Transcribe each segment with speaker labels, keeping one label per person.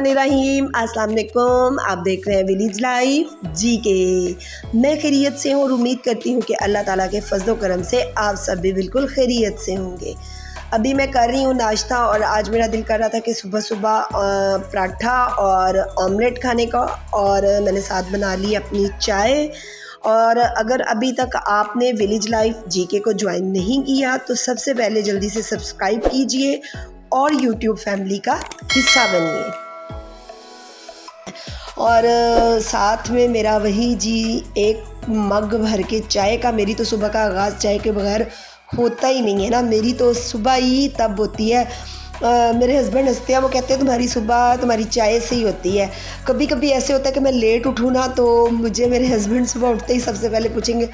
Speaker 1: बिस्मिल्लाहिर्रहमानिर्रहीम। अस्सलाम वालेकुम। आप देख रहे हैं विलेज लाइफ जी के। मैं खैरियत से हूँ और उम्मीद करती हूँ कि अल्लाह ताला के फजलो करम से आप सब भी बिल्कुल खैरियत से होंगे। अभी मैं कर रही हूँ नाश्ता और आज मेरा दिल कर रहा था कि सुबह सुबह पराठा और ऑमलेट खाने का, और मैंने साथ बना ली अपनी चाय। और अगर अभी तक आपने विलेज लाइफ जीके को ज्वाइन नहीं किया तो सबसे पहले जल्दी से सब्सक्राइब कीजिए और यूट्यूब फैमिली का हिस्सा बनिए। और साथ में मेरा वही जी एक मग भर के चाय का। मेरी तो सुबह का आगाज़ चाय के बगैर होता ही नहीं है ना, मेरी तो सुबह ही तब होती है। मेरे हस्बैंड हंसते हैं, वो कहते हैं तुम्हारी सुबह तुम्हारी चाय से ही होती है। कभी कभी ऐसे होता है कि मैं लेट उठूँ ना, तो मुझे मेरे हस्बैंड सुबह उठते ही सबसे पहले पूछेंगे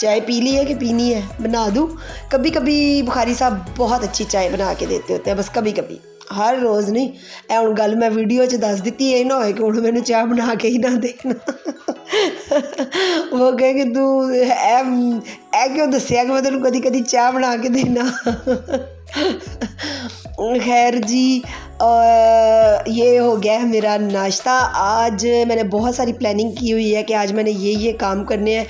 Speaker 1: चाय पी ली है कि पीनी है, बना दूँ। कभी कभी बुखारी साहब बहुत अच्छी चाय बना के देते होते हैं, बस कभी कभी, हर रोज़ नहीं। ए हुण गल मैं वीडियो च दस दी है, ना होए कि हुण मैनूं चाय बना के ही ना देना। वो कहे कि तू ए क्यों दसिया कि मैं तेनों कदी कदी चाय बना के देना। खैर जी, ये हो गया है मेरा नाश्ता। आज मैंने बहुत सारी प्लानिंग की हुई है कि आज मैंने ये काम करने हैं।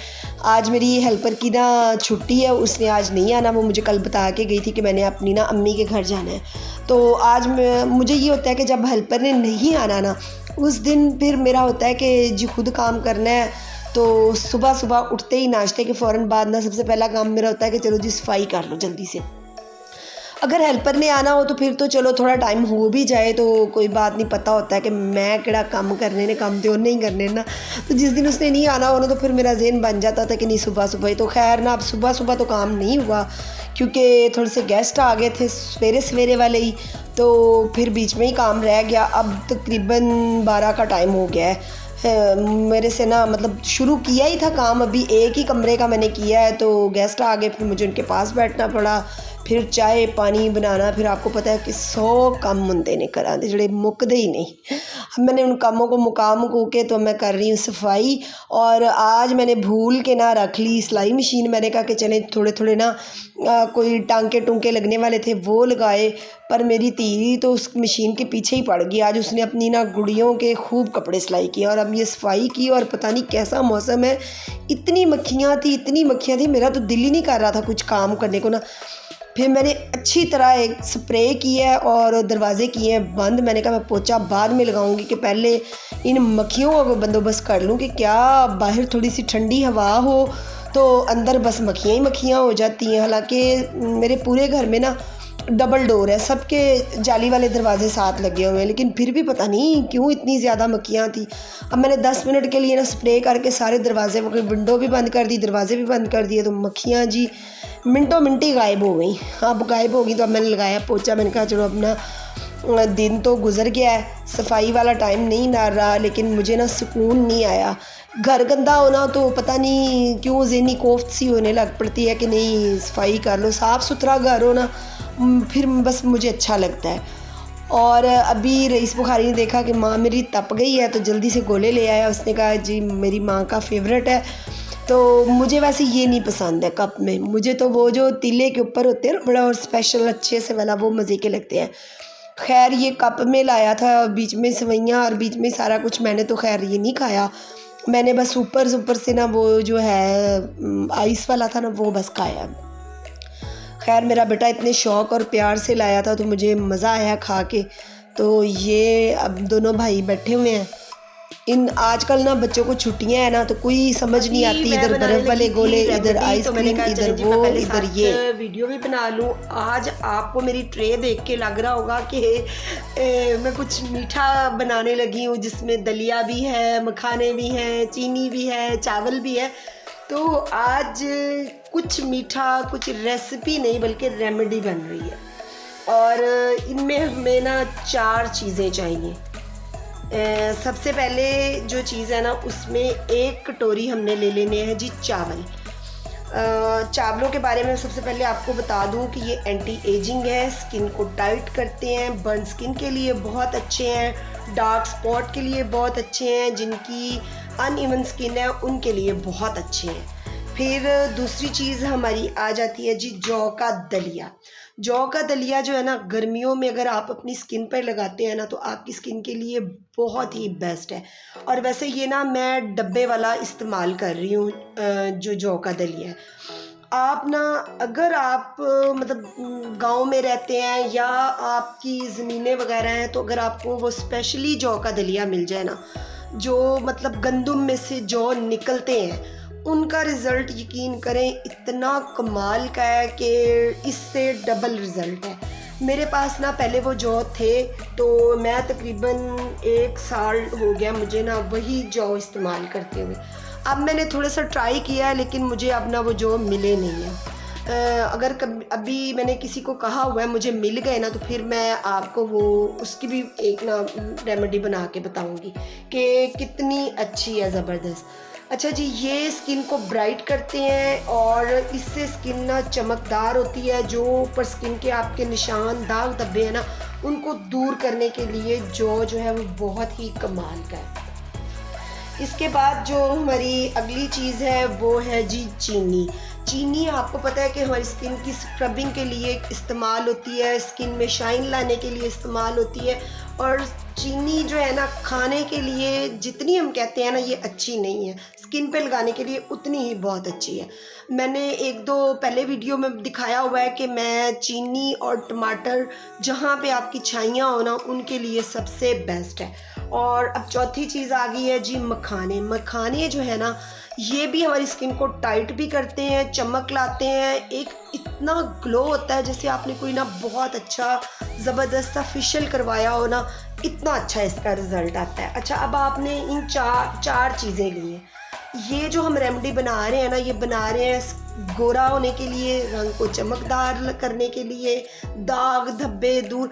Speaker 1: आज मेरी हेल्पर की ना छुट्टी है, उसने आज नहीं आना। वो मुझे कल बता के गई थी कि मैंने अपनी ना अम्मी के घर जाना है। तो आज मुझे ये होता है कि जब हेल्पर ने नहीं आना ना, उस दिन फिर मेरा होता है कि जी खुद काम करना है। तो सुबह सुबह उठते ही नाश्ते के फ़ौरन बाद ना सबसे पहला काम मेरा होता है कि चलो जी सफाई कर लो जल्दी से। अगर हेल्पर ने आना हो तो फिर तो चलो थोड़ा टाइम हो भी जाए तो कोई बात नहीं, पता होता है कि मैं केड़ा काम करने ने, काम तो नहीं करने ना। तो जिस दिन उसने नहीं आना हो ना, तो फिर मेरा ज़हन बन जाता था कि नहीं सुबह सुबह ही। तो खैर ना, अब सुबह सुबह तो काम नहीं हुआ क्योंकि थोड़े से गेस्ट आ गए थे सवेरे सवेरे वाले ही, तो फिर बीच में ही काम रह गया। अब तकरीबन 12 का टाइम हो गया है मेरे से ना, मतलब शुरू किया ही था काम, अभी एक ही कमरे का मैंने किया है। तो गेस्ट आ गए, फिर मुझे उनके पास बैठना पड़ा, फिर चाय पानी बनाना। फिर आपको पता है कि 100 काम होंदे ने घरां दे जेह्ड़े मुकदे ही नहीं। अब मैंने उन कामों को मुका के तो मैं कर रही हूँ सफाई। और आज मैंने भूल के ना रख ली सिलाई मशीन। मैंने कहा कि चले थोड़े थोड़े ना कोई टांके टूंके लगने वाले थे वो लगाए, पर मेरी तीरी तो उस मशीन के पीछे ही पड़ गई। आज उसने अपनी ना गुड़ियों के खूब कपड़े सिलाई किए और अब ये सफाई की। और पता नहीं कैसा मौसम है, इतनी मक्खियाँ थी, मेरा तो दिल ही नहीं कर रहा था कुछ काम करने को ना। फिर मैंने अच्छी तरह एक स्प्रे की है और दरवाज़े किए हैं बंद। मैंने कहा मैं पोछा बाद में लगाऊंगी कि पहले इन मक्खियों का बंदोबस्त कर लूँ कि क्या बाहर थोड़ी सी ठंडी हवा हो तो अंदर बस मक्खियाँ ही मक्खियाँ हो जाती हैं। हालांकि मेरे पूरे घर में ना डबल डोर है, सबके जाली वाले दरवाजे साथ लगे हुए हैं, लेकिन फिर भी पता नहीं क्यों इतनी ज़्यादा मक्खियाँ थी। अब मैंने 10 मिनट के लिए ना स्प्रे करके सारे दरवाजे, विंडो भी बंद कर दी, दरवाजे भी बंद कर दिए, तो मक्खियाँ जी मिनटों मिनट ही गायब हो गई। अब गायब हो गई तो अब मैंने लगाया पोछा। मैंने कहा चलो अपना दिन तो गुजर गया है, सफाई वाला टाइम नहीं ना रहा, लेकिन मुझे ना सुकून नहीं आया। घर गंदा होना तो पता नहीं क्यों ज़हनी कोफ्त सी होने लग पड़ती है कि नहीं सफाई कर लो। साफ़ सुथरा घर हो ना फिर बस मुझे अच्छा लगता है। और अभी रईस बुखारी ने देखा कि माँ मेरी तप गई है तो जल्दी से गोले ले आया। उसने कहा जी मेरी माँ का फेवरेट है। तो मुझे वैसे ये नहीं पसंद है कप में, मुझे तो वो जो तीले के ऊपर होते हैं ना बड़ा और स्पेशल अच्छे से वाला, वो मज़े के लगते हैं। खैर ये कप में लाया था, बीच में सेवइयाँ और बीच में सारा कुछ। मैंने तो खैर ये नहीं खाया, मैंने बस ऊपर से ना वो जो है आइस वाला था ना वो बस खाया। खैर मेरा बेटा इतने शौक़ और प्यार से लाया था तो मुझे मज़ा आया खा के। तो ये अब दोनों भाई बैठे हुए हैं। इन आजकल ना बच्चों को छुट्टियां हैं ना, तो कोई समझ नहीं आती, इधर बर्फ़ वाले गोले, इधर आइसक्रीम, इधर वो, इधर ये। वीडियो भी बना लूँ। आज आपको मेरी ट्रे देख के लग रहा होगा कि मैं कुछ मीठा बनाने लगी हूँ, जिसमें दलिया भी है, मखाने भी हैं, चीनी भी है, चावल भी है। तो आज कुछ मीठा, कुछ रेसिपी नहीं बल्कि रेमेडी बन रही है। और इनमें हमें ना 4 चीज़ें चाहिए। सबसे पहले जो चीज़ है ना, उसमें 1 कटोरी हमने ले लेने हैं जी चावल। चावलों के बारे में सबसे पहले आपको बता दूं कि ये एंटी एजिंग है, स्किन को टाइट करते हैं, बर्न स्किन के लिए बहुत अच्छे हैं, डार्क स्पॉट के लिए बहुत अच्छे हैं, जिनकी अनइवन स्किन है उनके लिए बहुत अच्छे हैं। फिर दूसरी चीज़ हमारी आ जाती है जी जौ का दलिया। जौ का दलिया जो है ना, गर्मियों में अगर आप अपनी स्किन पर लगाते हैं ना तो आपकी स्किन के लिए बहुत ही बेस्ट है। और वैसे ये ना मैं डब्बे वाला इस्तेमाल कर रही हूँ, जो जौ का दलिया है। आप ना, अगर आप मतलब गांव में रहते हैं या आपकी ज़मीनें वगैरह हैं, तो अगर आपको वो स्पेशली जौ का दलिया मिल जाए ना, जो मतलब गंदुम में से जौ निकलते हैं, उनका रिज़ल्ट यकीन करें इतना कमाल का है कि इससे डबल रिज़ल्ट है। मेरे पास ना पहले वो जौ थे, तो मैं तकरीबन 1 साल हो गया मुझे ना वही जौ इस्तेमाल करते हुए। अब मैंने थोड़ा सा ट्राई किया है, लेकिन मुझे अब ना वो जौ मिले नहीं हैं। अगर कभी अभी मैंने किसी को कहा हुआ है मुझे मिल गए ना, तो फिर मैं आपको वो उसकी भी एक ना रेमेडी बना के बताऊंगी कि कितनी अच्छी है, ज़बरदस्त। अच्छा जी, ये स्किन को ब्राइट करते हैं और इससे स्किन ना चमकदार होती है। जो ऊपर स्किन के आपके निशान, दाग धब्बे हैं ना, उनको दूर करने के लिए जो है वो बहुत ही कमाल का है। इसके बाद जो हमारी अगली चीज़ है वो है जी चीनी। चीनी आपको पता है कि हमारी स्किन की स्क्रबिंग के लिए इस्तेमाल होती है, स्किन में शाइन लाने के लिए इस्तेमाल होती है। और चीनी जो है ना, खाने के लिए जितनी हम कहते हैं ना ये अच्छी नहीं है, स्किन पे लगाने के लिए उतनी ही बहुत अच्छी है। मैंने 1-2 पहले वीडियो में दिखाया हुआ है कि मैं चीनी और टमाटर जहाँ पे आपकी छाइयाँ हो ना, उनके लिए सबसे बेस्ट है। और अब चौथी चीज़ आ गई है जी मखाने। मखाने जो है ना, ये भी हमारी स्किन को टाइट भी करते हैं, चमक लाते हैं, एक इतना ग्लो होता है जैसे आपने कोई ना बहुत अच्छा ज़बरदस्त सा फेशियल करवाया हो ना, इतना अच्छा इसका रिज़ल्ट आता है। अच्छा, अब आपने इन चार चीज़ें ली हैं। ये जो हम रेमेडी बना रहे हैं ना, ये बना रहे हैं गोरा होने के लिए, रंग को चमकदार करने के लिए, दाग धब्बे दूर।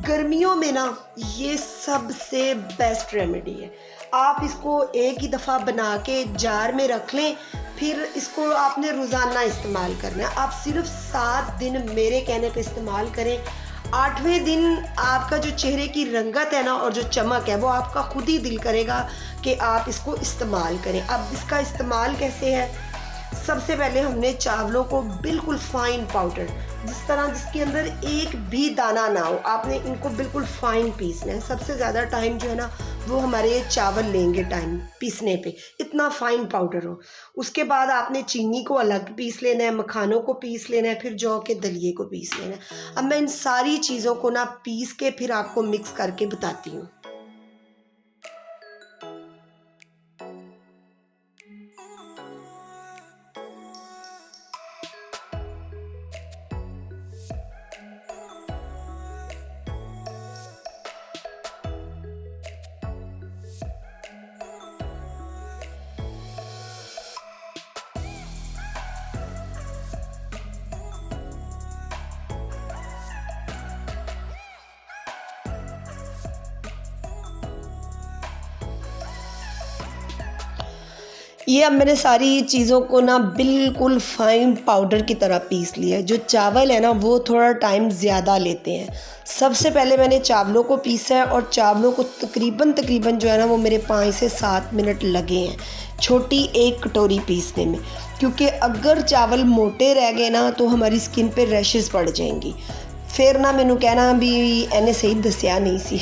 Speaker 1: गर्मियों में ना ये सबसे बेस्ट रेमेडी है। आप इसको एक ही दफ़ा बना के जार में रख लें, फिर इसको आपने रोज़ाना इस्तेमाल करना है। आप सिर्फ 7 दिन मेरे कहने पे इस्तेमाल करें। 8वें दिन आपका जो चेहरे की रंगत है ना और जो चमक है, वो आपका खुद ही दिल करेगा कि आप इसको इस्तेमाल करें। अब इसका इस्तेमाल कैसे है? सबसे पहले हमने चावलों को बिल्कुल फाइन पाउडर, जिसके अंदर एक भी दाना ना हो, आपने इनको बिल्कुल फाइन पीसना है। सबसे ज़्यादा टाइम जो है ना, वो हमारे चावल लेंगे टाइम पीसने पे, इतना फाइन पाउडर हो। उसके बाद आपने चीनी को अलग पीस लेना है, मखानों को पीस लेना है, फिर जौ के दलिए को पीस लेना है। अब मैं इन सारी चीज़ों को ना पीस के फिर आपको मिक्स करके बताती हूँ। ये अब मैंने सारी चीज़ों को ना बिल्कुल फाइन पाउडर की तरह पीस लिया है। जो चावल है ना, वो थोड़ा टाइम ज़्यादा लेते हैं। सबसे पहले मैंने चावलों को पीसा है और चावलों को तकरीबन जो है ना, वो मेरे 5 से 7 मिनट लगे हैं छोटी एक कटोरी पीसने में। क्योंकि अगर चावल मोटे रह गए ना, तो हमारी स्किन पे रैशेस पड़ जाएंगी। फिर ना मैनू कहना भी इन्हें सही दसिया नहीं सी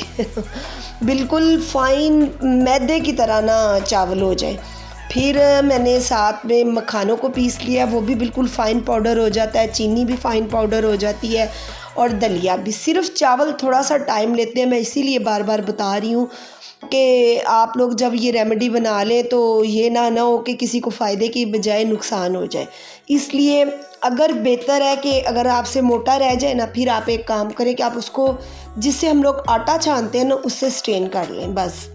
Speaker 1: बिल्कुल फाइन मैदे की तरह ना चावल हो जाए। फिर मैंने साथ में मखानों को पीस लिया, वो भी बिल्कुल फ़ाइन पाउडर हो जाता है, चीनी भी फ़ाइन पाउडर हो जाती है और दलिया भी। सिर्फ चावल थोड़ा सा टाइम लेते हैं, मैं इसीलिए बार बार बता रही हूँ कि आप लोग जब ये रेमेडी बना लें तो ये ना हो कि किसी को फ़ायदे की बजाय नुकसान हो जाए। इसलिए अगर बेहतर है कि अगर आपसे मोटा रह जाए ना, फिर आप एक काम करें कि आप उसको, जिससे हम लोग आटा छानते हैं ना, उससे स्ट्रेन कर लें बस।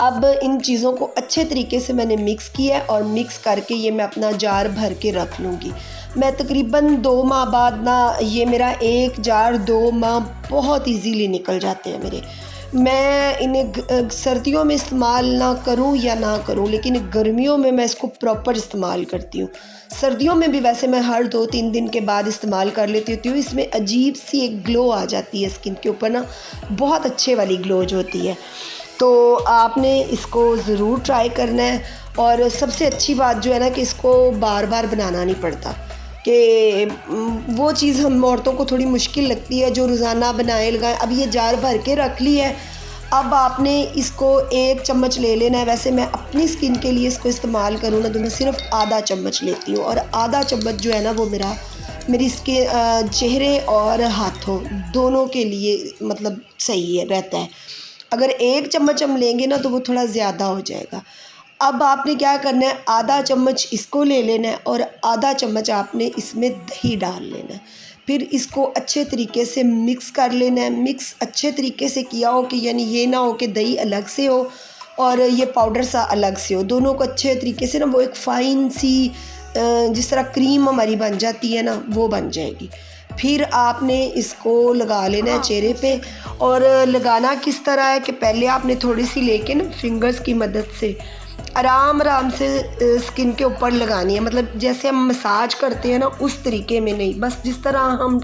Speaker 1: अब इन चीज़ों को अच्छे तरीके से मैंने मिक्स किया है और मिक्स करके ये मैं अपना जार भर के रख लूँगी। मैं तकरीबन 2 माह बाद ना, ये मेरा 1 जार 2 माह बहुत इजीली निकल जाते हैं मेरे। मैं इन्हें सर्दियों में इस्तेमाल ना करूं या ना करूं, लेकिन गर्मियों में मैं इसको प्रॉपर इस्तेमाल करती हूँ। सर्दियों में भी वैसे मैं हर 2-3 दिन के बाद इस्तेमाल कर लेती हूँ। इसमें अजीब सी एक ग्लो आ जाती है स्किन के ऊपर ना, बहुत अच्छे वाली ग्लो जो होती है। तो आपने इसको ज़रूर ट्राई करना है। और सबसे अच्छी बात जो है ना कि इसको बार बार बनाना नहीं पड़ता, कि वो चीज़ हम औरतों को थोड़ी मुश्किल लगती है जो रोज़ाना बनाए लगाएं। अब ये जार भर के रख ली है, अब आपने इसको 1 चम्मच ले लेना है। वैसे मैं अपनी स्किन के लिए इसको इस्तेमाल करूँ ना तो मैं सिर्फ आधा चम्मच लेती हूँ, और आधा चम्मच जो है ना वो मेरी स्किन चेहरे और हाथों दोनों के लिए मतलब सही है रहता है। अगर 1 चम्मच हम लेंगे ना तो वो थोड़ा ज़्यादा हो जाएगा। अब आपने क्या करना है, आधा चम्मच इसको ले लेना है और आधा चम्मच आपने इसमें दही डाल लेना है। फिर इसको अच्छे तरीके से मिक्स कर लेना है। मिक्स अच्छे तरीके से किया हो कि यानी ये ना हो कि दही अलग से हो और ये पाउडर सा अलग से हो, दोनों को अच्छे तरीके से ना वो एक फ़ाइन सी जिस तरह क्रीम हमारी बन जाती है ना वो बन जाएगी। फिर आपने इसको लगा लेना है चेहरे पे। और लगाना किस तरह है कि पहले आपने थोड़ी सी लेके ना फिंगर्स की मदद से आराम आराम से स्किन के ऊपर लगानी है। मतलब जैसे हम मसाज करते हैं ना उस तरीके में नहीं, बस जिस तरह हम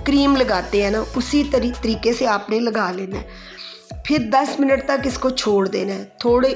Speaker 1: क्रीम लगाते हैं ना उसी तरीके से आपने लगा लेना है। फिर 10 मिनट तक इसको छोड़ देना है। थोड़े